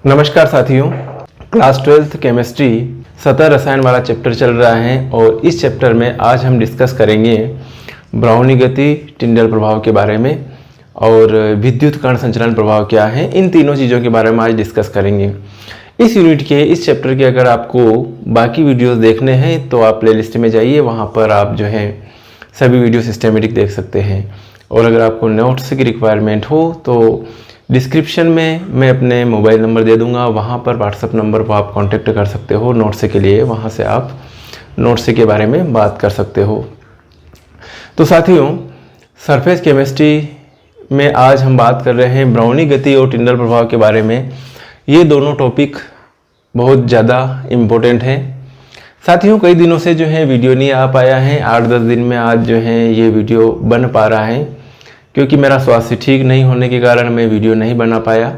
नमस्कार साथियों, class 12th chemistry सतह रसायन वाला चैप्टर चल रहा है और इस चैप्टर में आज हम डिस्कस करेंगे ब्राउनी गति, टिंडल प्रभाव के बारे में और विद्युत कण संचलन प्रभाव क्या है। इन तीनों चीज़ों के बारे में आज डिस्कस करेंगे। इस यूनिट के इस चैप्टर के अगर आपको बाकी वीडियोस देखने हैं तो आप प्लेलिस्ट में जाइए, वहाँ पर आप जो है सभी वीडियो सिस्टमेटिक देख सकते हैं। और अगर आपको नोट्स की रिक्वायरमेंट हो तो डिस्क्रिप्शन में मैं अपने मोबाइल नंबर दे दूंगा, वहाँ पर व्हाट्सएप नंबर पर आप कांटेक्ट कर सकते हो नोट्स के लिए। वहाँ से आप नोट्स के बारे में बात कर सकते हो। तो साथियों, सरफेस केमिस्ट्री में आज हम बात कर रहे हैं ब्राउनी गति और टिंडल प्रभाव के बारे में। ये दोनों टॉपिक बहुत ज़्यादा इम्पोर्टेंट हैं। साथियों, कई दिनों से जो है वीडियो नहीं आ पाया है। 8-10 दिन में आज जो है ये वीडियो बन पा रहा है, क्योंकि मेरा स्वास्थ्य ठीक नहीं होने के कारण मैं वीडियो नहीं बना पाया।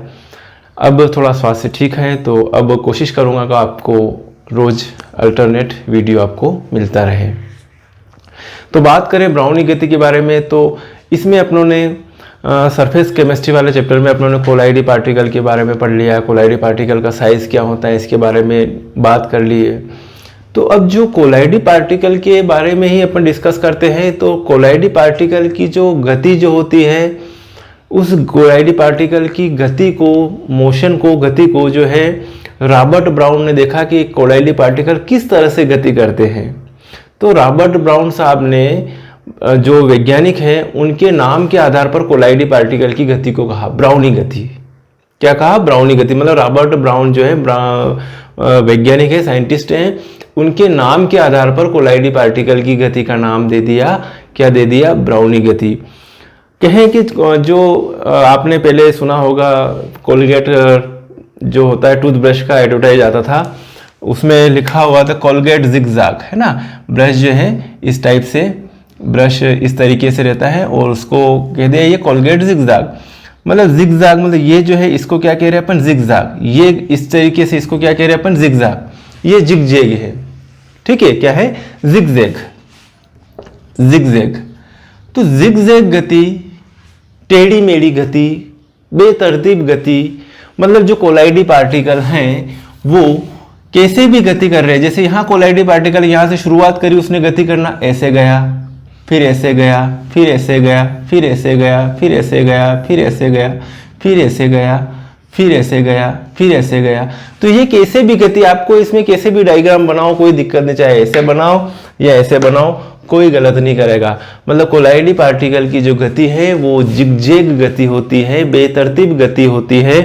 अब थोड़ा स्वास्थ्य ठीक है तो अब कोशिश करूँगा कि आपको रोज़ अल्टरनेट वीडियो आपको मिलता रहे। तो बात करें ब्राउनी गति के बारे में, तो इसमें अपनों ने सरफेस केमिस्ट्री वाले चैप्टर में अपनों ने कोलाइडी पार्टिकल के बारे में पढ़ लिया। कोलाइडी पार्टिकल का साइज़ क्या होता है इसके बारे में बात कर लिए। तो अब जो कोलाइडी पार्टिकल के बारे में ही अपन डिस्कस करते हैं। तो कोलाइडी पार्टिकल की जो गति जो होती है, उस कोलाइडी पार्टिकल की गति को, मोशन को, गति को जो है रॉबर्ट ब्राउन ने देखा कि कोलाइडी पार्टिकल किस तरह से गति करते हैं। तो रॉबर्ट ब्राउन साहब ने, जो वैज्ञानिक हैं, उनके नाम के आधार पर कोलाइडी पार्टिकल की गति को कहा ब्राउनी गति। क्या कहा? ब्राउनी गति। मतलब रॉबर्ट ब्राउन जो है वैज्ञानिक है, साइंटिस्ट हैं, उनके नाम के आधार पर कोलाइडी पार्टिकल की गति का नाम दे दिया। क्या दे दिया? ब्राउनी गति। कहें कि जो आपने पहले सुना होगा, कोलगेट जो होता है टूथब्रश का एडवर्टाइज आता था, उसमें लिखा हुआ था कोलगेट जिगजैग, है ना। ब्रश जो है इस टाइप से, ब्रश इस तरीके से रहता है और उसको कह दिया ये कोलगेट जिगजैग। मतलब जिगजैग मतलब ये जो है इसको क्या कह रहे हैं अपन? जिगजैग। ये इस तरीके से इसको क्या कह रहे हैं अपन? जिगजैग। ये जिगजैग है, ठीक है। क्या है? जिगजैग। जिगजैग। तो जिगजैग गति, टेढ़ी मेढ़ी गति, बेतरतीब गति, मतलब जो कोलाइडी पार्टिकल हैं वो कैसे भी गति कर रहे हैं। जैसे यहाँ कोलाइडी पार्टिकल यहाँ से शुरुआत करी, उसने गति करना ऐसे गया, फिर ऐसे गया, फिर ऐसे गया, फिर ऐसे गया, फिर ऐसे गया, फिर ऐसे गया, फिर ऐसे गया, फिर ऐसे गया, फिर ऐसे गया। तो ये कैसे भी गति, आपको इसमें कैसे भी डायग्राम बनाओ कोई दिक्कत नहीं, चाहे ऐसे बनाओ या ऐसे बनाओ, कोई गलत नहीं करेगा। मतलब कोलाइडी पार्टिकल की जो गति है वो जिगजैग गति होती है, बेतरतीब गति होती है।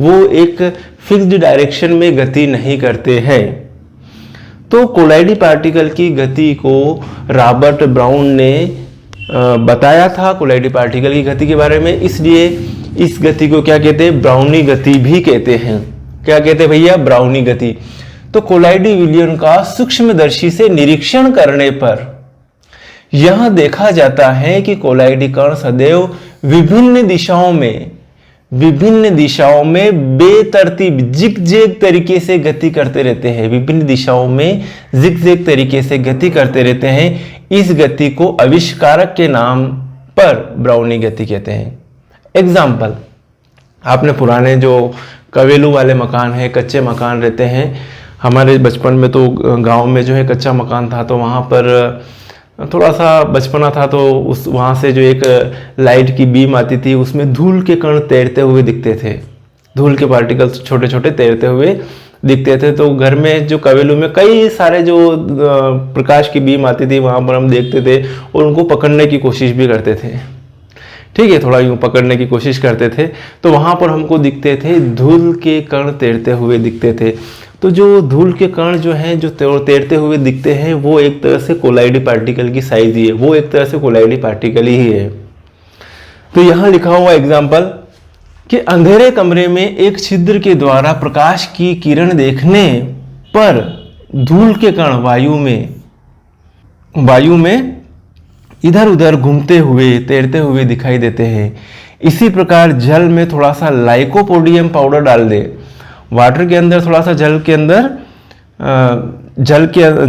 वो एक फिक्स्ड डायरेक्शन में गति नहीं करते हैं। तो कोलाइडी पार्टिकल की गति को रॉबर्ट ब्राउन ने बताया था, कोलाइडी पार्टिकल की गति के बारे में। इसलिए इस गति को क्या कहते हैं? ब्राउनी गति भी कहते हैं। क्या कहते हैं भैया? ब्राउनी गति। तो कोलाइडी विलयन का सूक्ष्मदर्शी से निरीक्षण करने पर यह देखा जाता है कि कोलाइडी कण सदैव विभिन्न दिशाओं में बेतरतीब जिगजैग तरीके से गति करते रहते हैं। विभिन्न दिशाओं में जिगजैग तरीके से गति करते रहते हैं। इस गति को आविष्कारक के नाम पर ब्राउनी गति कहते हैं। एग्जाम्पल, आपने पुराने जो कवेलू वाले मकान है, कच्चे मकान रहते हैं, हमारे बचपन में तो गांव में जो है कच्चा मकान था, तो वहाँ पर थोड़ा सा बचपना था, तो उस वहाँ से जो एक लाइट की बीम आती थी, उसमें धूल के कण तैरते हुए दिखते थे। धूल के पार्टिकल्स छोटे छोटे तैरते हुए दिखते थे। तो घर में जो कवेलू में कई सारे जो प्रकाश की बीम आती थी, वहाँ पर हम देखते थे और उनको पकड़ने की कोशिश भी करते थे। ठीक है, थोड़ा यूँ पकड़ने की कोशिश करते थे। तो वहाँ पर हमको दिखते थे धूल के कण तैरते हुए दिखते थे। तो जो धूल के कण जो हैं, जो तैरते हुए दिखते हैं, वो एक तरह से कोलाइडी पार्टिकल की साइज ही है, वो एक तरह से कोलाइडी पार्टिकल ही है। तो यहाँ लिखा हुआ एग्जाम्पल कि अंधेरे कमरे में एक छिद्र के द्वारा प्रकाश की किरण देखने पर धूल के कण वायु में इधर उधर घूमते हुए, तैरते हुए दिखाई देते हैं। इसी प्रकार जल में थोड़ा सा लाइकोपोडियम पाउडर डाल दे, वाटर के अंदर थोड़ा सा, जल के अंदर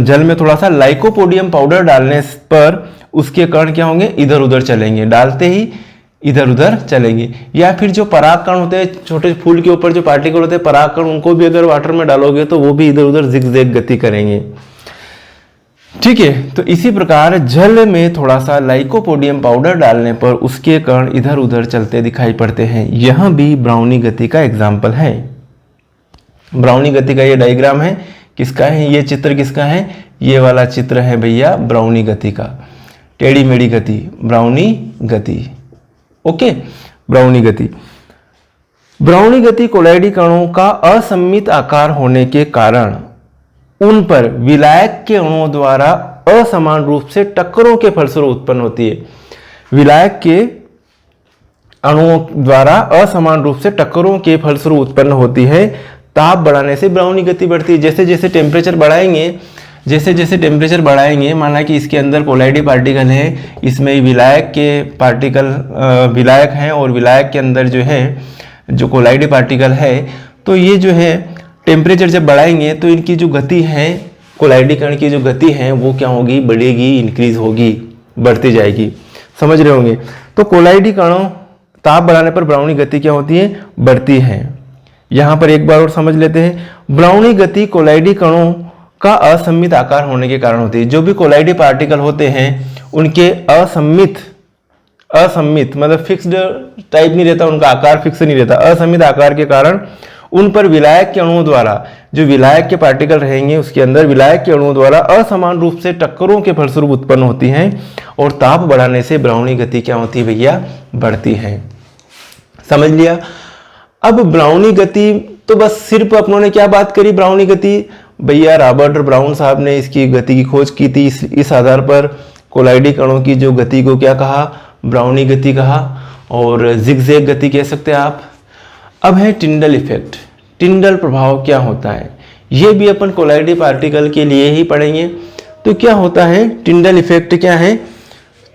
जल में थोड़ा सा लाइकोपोडियम पाउडर डालने पर उसके कण क्या होंगे? इधर उधर चलेंगे। डालते ही इधर उधर चलेंगे। या फिर जो परागकण होते हैं, छोटे फूल के ऊपर जो पार्टिकल होते हैं परागकण, उनको भी अगर वाटर में डालोगे तो वो भी इधर उधर जिगजैग गति करेंगे। ठीक है, तो इसी प्रकार जल में थोड़ा सा लाइकोपोडियम पाउडर डालने पर उसके कण इधर उधर चलते दिखाई पड़ते हैं। यह भी ब्राउनी गति का एग्जाम्पल है। ब्राउनी गति का ये डायग्राम है, किसका है ये चित्र, किसका है, ये वाला चित्र है भैया ब्राउनी गति का। टेढ़ी मेढ़ी गति, ब्राउनी गति। ओके, ब्राउनी गति। ब्राउनी गति कोलाइडी कणों का असममित आकार होने के कारण उन पर विलायक के अणुओं द्वारा असमान रूप से टक्करों के फलस्वरूप उत्पन्न होती है। विलायक के अणुओं द्वारा असमान रूप से टक्करों के फलस्वरूप उत्पन्न होती है। ताप बढ़ाने से ब्राउनी गति बढ़ती है। जैसे जैसे टेम्परेचर बढ़ाएंगे, जैसे जैसे टेम्परेचर बढ़ाएंगे, माना कि इसके अंदर कोलाइडी पार्टिकल है, इसमें विलायक के पार्टिकल विलायक हैं और विलायक के अंदर जो है जो कोलाइडी पार्टिकल है, तो ये जो है टेम्परेचर जब बढ़ाएंगे तो इनकी जो गति है, कोलाइडी कण की जो गति है वो क्या होगी, बढ़ेगी, इंक्रीज होगी, बढ़ती जाएगी। समझ रहे होंगे। तो कोलाइडी कणों ताप बढ़ाने पर ब्राउनी गति क्या होती है, बढ़ती है। यहाँ पर एक बार और समझ लेते हैं। ब्राउनी गति कोलाइडी कणों का असममित आकार होने के कारण होती है। जो भी कोलाइडी पार्टिकल होते हैं उनके असममित मतलब फिक्स्ड टाइप नहीं रहता, उनका आकार फिक्स नहीं रहता। असममित आकार के कारण उन पर विलायक के अणुओं द्वारा, जो विलायक के पार्टिकल रहेंगे उसके अंदर विलायक के अणुओं द्वारा असमान रूप से टक्करों के फलस्वरूप उत्पन्न होती हैं और ताप बढ़ाने से ब्राउनी गति क्या होती है भैया, बढ़ती है। समझ लिया। अब ब्राउनी गति तो बस सिर्फ अपनों ने क्या बात करी, ब्राउनी गति भैया रॉबर्ट ब्राउन साहब ने इसकी गति की खोज की थी। इस आधार पर कोलाइडी कणों की जो गति को क्या कहा, ब्राउनी गति कहा और जिगजैग गति कह सकते हैं आप। अब है टिंडल इफेक्ट। टिंडल प्रभाव क्या होता है, ये भी अपन कोलाइडी पार्टिकल के लिए ही पढ़ेंगे। तो क्या होता है टिंडल इफेक्ट, क्या है,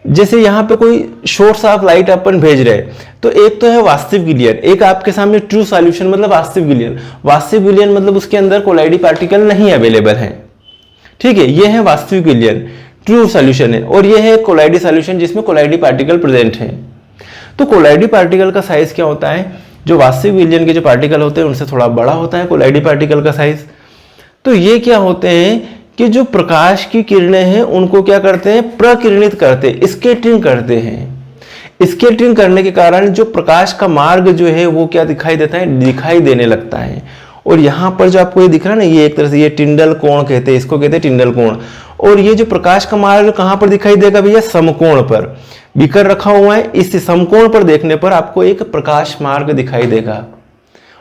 जैसे यहाँ पे कोई शॉर्ट्स ऑफ लाइट अपन भेज रहे हैं, तो एक तो है वास्तविक विलयन, एक आपके सामने ट्रू सॉल्यूशन मतलब वास्तविक विलयन। वास्तविक विलयन मतलब उसके अंदर कोलाइडी पार्टिकल नहीं अवेलेबल है। ठीक है, ये है वास्तविक विलयन, ट्रू सॉल्यूशन है। और ये है कोलाइडी सॉल्यूशन जिसमें कोलाइडी पार्टिकल प्रेजेंट है। तो कोलाइडी पार्टिकल का साइज क्या होता है, जो वास्तविक विलयन के जो पार्टिकल होते हैं उनसे थोड़ा बड़ा होता है कोलाइडी पार्टिकल का साइज। तो ये क्या होते हैं कि जो प्रकाश की किरणें हैं उनको क्या करते हैं, प्रकिरणित करते हैं, स्कैटरिंग करते हैं। स्कैटरिंग करने के कारण जो प्रकाश का मार्ग जो है वो क्या दिखाई देता है, दिखाई देने लगता है। और यहाँ पर जो आपको ये दिख रहा है ना, ये एक तरह से ये टिंडल कोण कहते हैं, इसको कहते हैं टिंडल कोण। और ये जो प्रकाश का मार्ग कहाँ पर दिखाई देगा भैया, समकोण पर। बीकर रखा हुआ है, इस समकोण पर देखने पर आपको एक प्रकाश मार्ग दिखाई देगा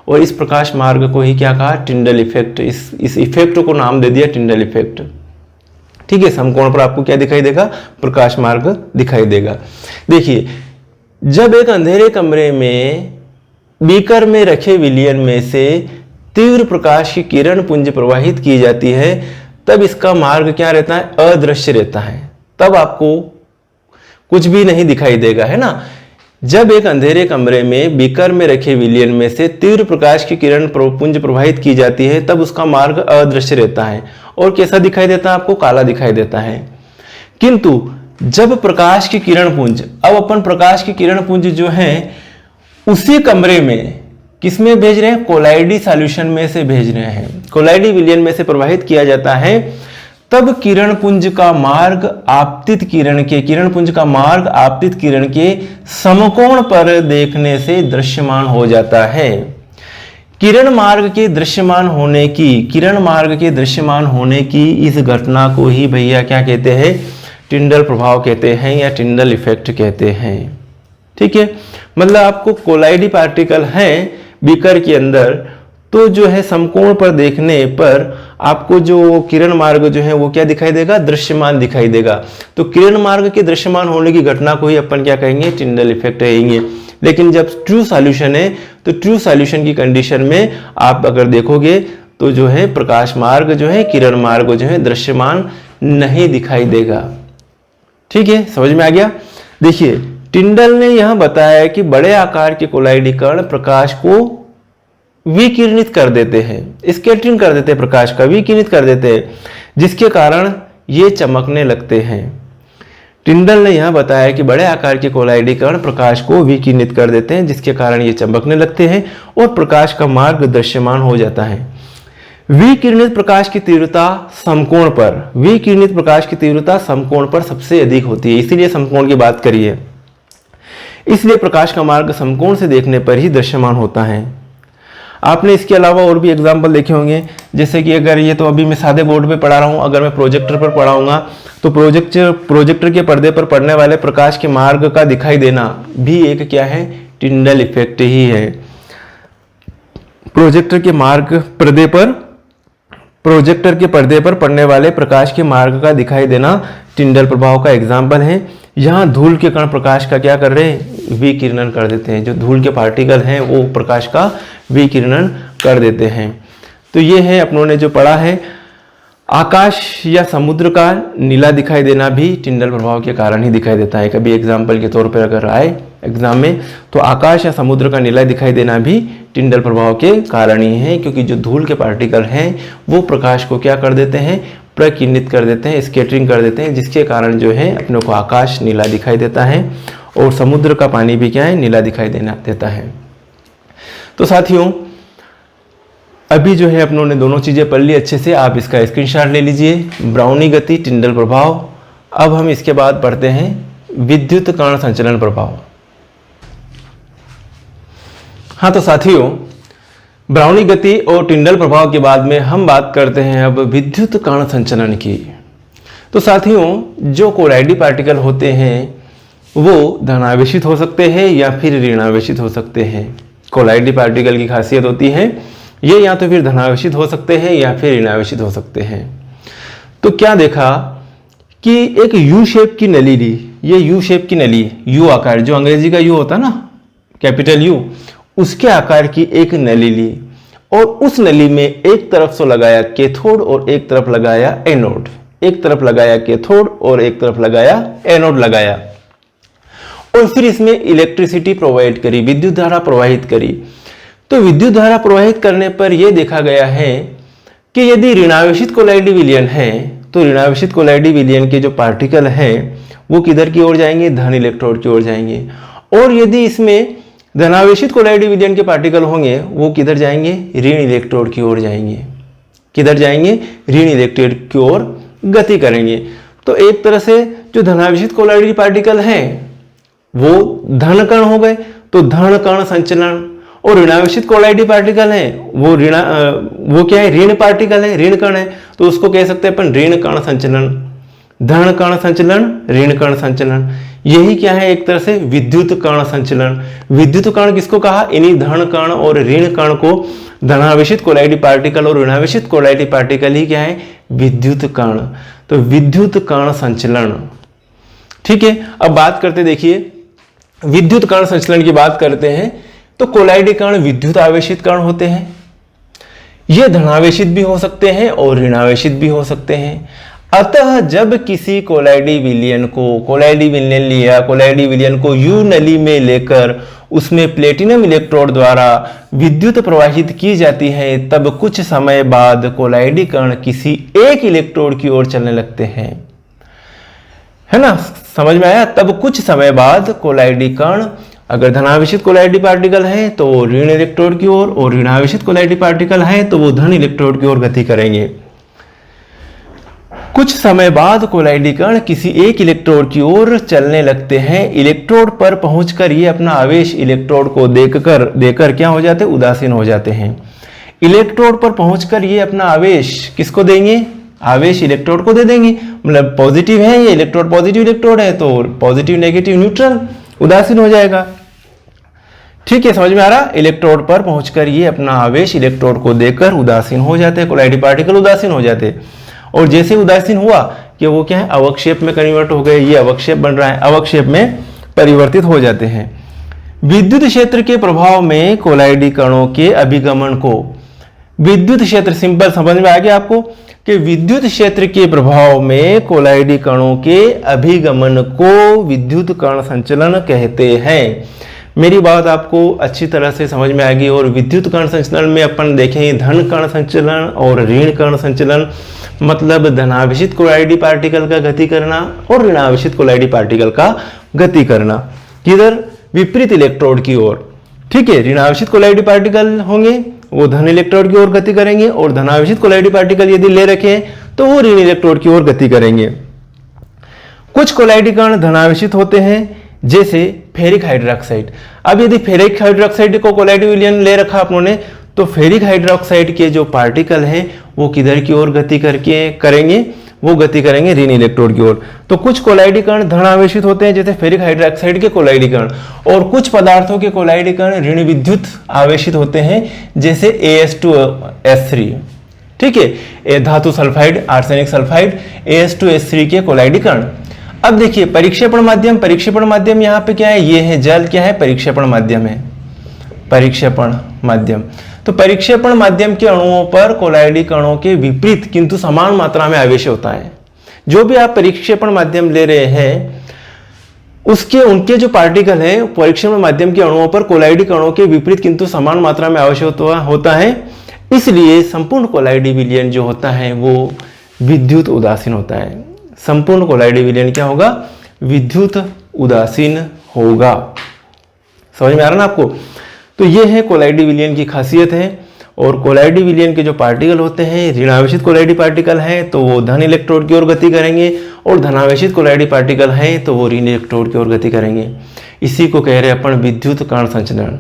और इस प्रकाश मार्ग को ही क्या कहा, टिंडल इफेक्ट। इस इफेक्ट को नाम दे दिया टिंडल इफेक्ट। ठीक है, समकोण पर आपको क्या दिखाई देगा, प्रकाश मार्ग दिखाई देगा। देखिए, जब एक अंधेरे कमरे में बीकर में रखे विलयन में से तीव्र प्रकाश की किरण पुंज प्रवाहित की जाती है, तब इसका मार्ग क्या रहता है, अदृश्य रहता है। तब आपको कुछ भी नहीं दिखाई देगा, है ना। जब एक अंधेरे कमरे में बीकर में रखे विलयन में से तीव्र प्रकाश की किरण पुंज प्रवाहित की जाती है, तब उसका मार्ग अदृश्य रहता है और कैसा दिखाई देता है, आपको काला दिखाई देता है। किंतु जब प्रकाश की किरण पुंज, अब अपन प्रकाश की किरण पुंज जो है उसी कमरे में किसमें भेज रहे हैं, कोलाइडी सॉल्यूशन में से भेज रहे हैं, कोलाइडी विलयन में से प्रवाहित किया जाता है, तब किरण पुंज का मार्ग आपतित किरण के समकोण पर देखने से दृश्यमान हो जाता है। किरण मार्ग के दृश्यमान होने की इस घटना को ही भैया क्या कहते हैं, टिंडल प्रभाव कहते हैं या टिंडल इफेक्ट कहते हैं। ठीक है, मतलब आपको कोलाइडी पार्टिकल है बीकर के अंदर, तो जो है समकोण पर देखने पर आपको जो किरण मार्ग जो है वो क्या दिखाई देगा, दृश्यमान दिखाई देगा। तो किरण मार्ग के दृश्यमान होने की घटना को ही अपन क्या कहेंगे, टिंडल इफेक्ट कहेंगे। लेकिन जब ट्रू सॉल्यूशन है, तो ट्रू सॉल्यूशन की कंडीशन में आप अगर देखोगे तो जो है प्रकाश मार्ग जो है, किरण मार्ग जो है दृश्यमान नहीं दिखाई देगा। ठीक है, समझ में आ गया। देखिए, टिंडल ने यह बताया कि बड़े आकार के कोलाइडी कण प्रकाश को विकिरणित कर देते हैं, स्कैटरिंग कर देते हैं, प्रकाश का विकिरणित कर देते हैं, जिसके कारण ये चमकने लगते हैं। टिंडल ने यह बताया कि बड़े आकार के कोलाइडी कण प्रकाश को विकिरणित कर देते हैं, जिसके कारण ये चमकने लगते हैं और प्रकाश का मार्ग दृश्यमान हो जाता है। विकिरणित प्रकाश की तीव्रता समकोण पर, विकिरणित प्रकाश की तीव्रता समकोण पर सबसे अधिक होती है, इसीलिए समकोण की बात करी है। इसलिए प्रकाश का मार्ग समकोण से देखने पर ही दृश्यमान होता है। आपने इसके अलावा और भी एग्जाम्पल देखे होंगे, जैसे कि अगर ये तो अभी मैं सादे बोर्ड पे पढ़ा रहा हूँ, अगर मैं प्रोजेक्टर पर पढ़ाऊंगा तो प्रोजेक्टर के पर्दे पर पड़ने वाले प्रकाश के मार्ग का दिखाई देना भी एक क्या है, टिंडल इफेक्ट ही है। प्रोजेक्टर के पर्दे पर पड़ने वाले प्रकाश के मार्ग का दिखाई देना टिंडल प्रभाव का एग्जाम्पल है। यहाँ धूल के कण प्रकाश का क्या कर रहे हैं, विकिरणन कर देते हैं। जो धूल के पार्टिकल हैं वो प्रकाश का विकिरणन कर देते हैं। तो ये है अपनों ने जो पढ़ा है। आकाश या समुद्र का नीला दिखाई देना भी टिंडल प्रभाव के कारण ही दिखाई देता है। कभी एग्जाम्पल के तौर पर अगर आए एग्जाम में तो आकाश या समुद्र का नीला दिखाई देना भी टिंडल प्रभाव के कारण ही है, क्योंकि जो धूल के पार्टिकल हैं वो प्रकाश को क्या कर देते हैं, प्रकिरणित कर देते हैं, स्कैटरिंग कर देते हैं, जिसके कारण जो है अपने को आकाश नीला दिखाई देता है और समुद्र का पानी भी क्या है, नीला दिखाई देता है। तो साथियों अभी जो है अपनों ने दोनों चीजें पढ़ ली अच्छे से, आप इसका स्क्रीनशॉट ले लीजिए। ब्राउनी गति, टिंडल प्रभाव। अब हम इसके बाद पढ़ते हैं विद्युत कण संचलन प्रभाव। हाँ तो साथियों ब्राउनी गति और टिंडल प्रभाव के बाद में हम बात करते हैं अब विद्युत कण संचलन की। तो साथियों जो कोलाइडी पार्टिकल होते हैं वो धनावेशित हो सकते हैं या फिर ऋणावेशित हो सकते हैं। कोलाइडी पार्टिकल की खासियत होती है ये या तो फिर धनावेशित हो सकते हैं या फिर ऋणावेशित हो सकते हैं। तो क्या देखा कि एक यू शेप की नली ली, ये यू शेप की नली, यू आकार, जो अंग्रेजी का यू होता है ना, कैपिटल यू, उसके आकार की एक नली ली और उस नली में एक तरफ तो लगाया कैथोड और एक तरफ लगाया एनोड, एक तरफ लगाया कैथोड और एक तरफ लगाया एनोड लगाया, और फिर इसमें इलेक्ट्रिसिटी प्रोवाइड करी, विद्युत धारा प्रवाहित करी। तो विद्युत धारा प्रवाहित करने पर यह देखा गया है कि यदि ऋणावेशित कोलाइडी विलयन है तो ऋणावेशित कोलाइडी विलयन के जो पार्टिकल हैं वो किधर की ओर जाएंगे, धन इलेक्ट्रोड की ओर जाएंगे, और यदि इसमें धनावेशित कोलाइडी विलयन के पार्टिकल होंगे वो किधर जाएंगे, ऋण इलेक्ट्रोड की ओर जाएंगे। किधर जाएंगे, ऋण इलेक्ट्रोड की ओर गति करेंगे। तो एक तरह से जो धनावेशित कोलाइडी पार्टिकल हैं वो धन कण हो गए, तो धन कण संचलन, और ऋणावेशित कोलाइडी पार्टिकल हैं वो क्या है, ऋण पार्टिकल है, ऋण कण है, तो उसको कह सकते हैं अपन ऋण कण संचलन। धन कण संचलन, ऋण कण संचलन, यही क्या है एक तरह से विद्युत कण संचलन। विद्युत कण किसको कहा, इन्हीं धन कण और ऋण कण को, धनावेशित कोलाइडी पार्टिकल और ऋणावेशित कोलाइडी पार्टिकल ही क्या है, विद्युत कण। तो विद्युत कण संचलन, ठीक है। अब बात करते, देखिए विद्युत कण संचलन की बात करते हैं तो कोलाइडी कण विद्युत आवेशित कण होते हैं। ये धनावेशित भी हो सकते हैं और ऋणावेशित भी हो सकते हैं। अतः जब किसी कोलाइडी विलयन को, कोलाइडी विलयन लिया, कोलाइडी विलयन को यू नली में लेकर उसमें प्लेटिनम इलेक्ट्रोड द्वारा विद्युत प्रवाहित की जाती है, तब कुछ समय बाद कोलाइडी कण किसी एक इलेक्ट्रोड की ओर चलने लगते हैं, है ना, समझ में आया। तब कुछ समय बाद कोलाइडी कण, अगर धनावेशित कोलाइडी पार्टिकल है तो वो ऋण इलेक्ट्रोड की ओर, और ऋणावेशित कोलाइडी पार्टिकल है तो वो धन इलेक्ट्रोड की ओर गति करेंगे। कुछ समय बाद कोलाइडी कण किसी एक इलेक्ट्रोड की ओर चलने लगते हैं। इलेक्ट्रोड पर पहुंचकर ये अपना आवेश इलेक्ट्रोड को देकर क्या हो जाते हैं, उदासीन हो जाते हैं। इलेक्ट्रोड पर पहुंचकर ये अपना आवेश किसको देंगे, आवेश इलेक्ट्रोड को दे देंगे। मतलब पॉजिटिव है ये इलेक्ट्रोड, पॉजिटिव इलेक्ट्रोड है तो पॉजिटिव नेगेटिव न्यूट्रल उदासीन हो जाएगा। ठीक है, समझ में आ रहा। इलेक्ट्रोड पर पहुंचकर ये अपना आवेश इलेक्ट्रोड को देकर उदासीन हो जाते हैं, कोलाइडी पार्टिकल उदासीन हो जाते हैं। और जैसे उदासीन हुआ कि वो क्या है, अवक्षेप में कन्वर्ट हो गए, ये अवक्षेप बन रहा है, अवक्षेप में परिवर्तित हो जाते हैं। विद्युत क्षेत्र के प्रभाव में कोलाइडी कणों के अभिगमन को, विद्युत क्षेत्र, सिंपल समझ में आ गया आपको कि विद्युत क्षेत्र के प्रभाव में कोलाइडी कणों के अभिगमन को विद्युत कण संचलन कहते हैं। मेरी बात आपको अच्छी तरह से समझ में आएगी। और विद्युत कण संचलन में अपन देखें धन कण संचलन और ऋण कण संचलन, मतलब धनावेशित कोलाइडी पार्टिकल का गति करना और ऋणावेशित कोलाइडी पार्टिकल का गति करना, किधर, विपरीत इलेक्ट्रोड की ओर। ठीक है, ऋणावेशित कोलाइडी पार्टिकल होंगे वो धन इलेक्ट्रोड की ओर गति करेंगे, और धनावेशित कोलाइडी पार्टिकल यदि ले रखे तो वो ऋण इलेक्ट्रोड की ओर गति करेंगे। कुछ कोलाइडी कण धनावेशित होते हैं, जैसे फेरिक हाइड्रोक्साइड। अब यदि फेरिक हाइड्रोक्साइड को कोलाइडी विलयन ले रखा आप लोगों ने, तो फेरिक हाइड्रोक्साइड के जो पार्टिकल हैं वो किधर की ओर गति करेंगे, वो गति करेंगे ऋण इलेक्ट्रोड की ओर। तो कुछ कोलाइडी कण धनावेशित होते हैं, जैसे फेरिक हाइड्रोक्साइड के कोलाइडी कण, और कुछ पदार्थों के कोलाइडी कण ऋण विद्युत आवेशित होते हैं, जैसे AS2S3। ठीक है, धातु सल्फाइड, आर्सेनिक सल्फाइड, AS2S3 के कोलाइडी कण। अब देखिए परिक्षेपण माध्यम, परिक्षेपण माध्यम यहाँ पे क्या है, ये है जल, क्या है, परिक्षेपण माध्यम है, परिक्षेपण माध्यम। तो परिक्षेपण माध्यम के अणुओं पर कोलाइडी कणों के विपरीत किंतु समान मात्रा में आवेश होता है। जो भी आप परिक्षेपण माध्यम ले रहे हैं उनके जो पार्टिकल है परिक्षेपण माध्यम के अणुओं पर कोलाइडी कणों के विपरीत किंतु समान मात्रा में आवेश होता है, इसलिए संपूर्ण कोलाइडी विलयन जो होता है वो विद्युत उदासीन होता है। संपूर्ण कोलाइडी विलयन क्या होगा, विद्युत उदासीन होगा। समझ में आ रहा ना आपको। तो ये है कोलाइडी विलयन की खासियत है। और कोलाइडी विलयन के जो पार्टिकल होते हैं, ऋणावेशित कोलाइडी पार्टिकल हैं तो वो धन इलेक्ट्रोड की ओर गति करेंगे, और धनावेशित कोलाइडी पार्टिकल हैं तो वो ऋण इलेक्ट्रोड की ओर गति करेंगे। इसी को कह रहे हैं अपन विद्युत कण संचलन।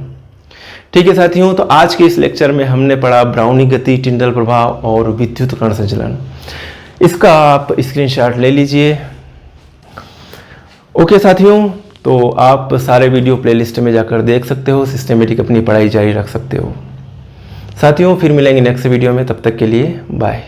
ठीक है साथियों, तो आज के इस लेक्चर में हमने पढ़ा ब्राउनी गति, टिंडल प्रभाव और विद्युत कण संचलन। इसका आप स्क्रीनशॉट ले लीजिए। ओके साथियों, तो आप सारे वीडियो प्लेलिस्ट में जाकर देख सकते हो, सिस्टमेटिक अपनी पढ़ाई जारी रख सकते हो। साथियों फिर मिलेंगे नेक्स्ट वीडियो में, तब तक के लिए बाय।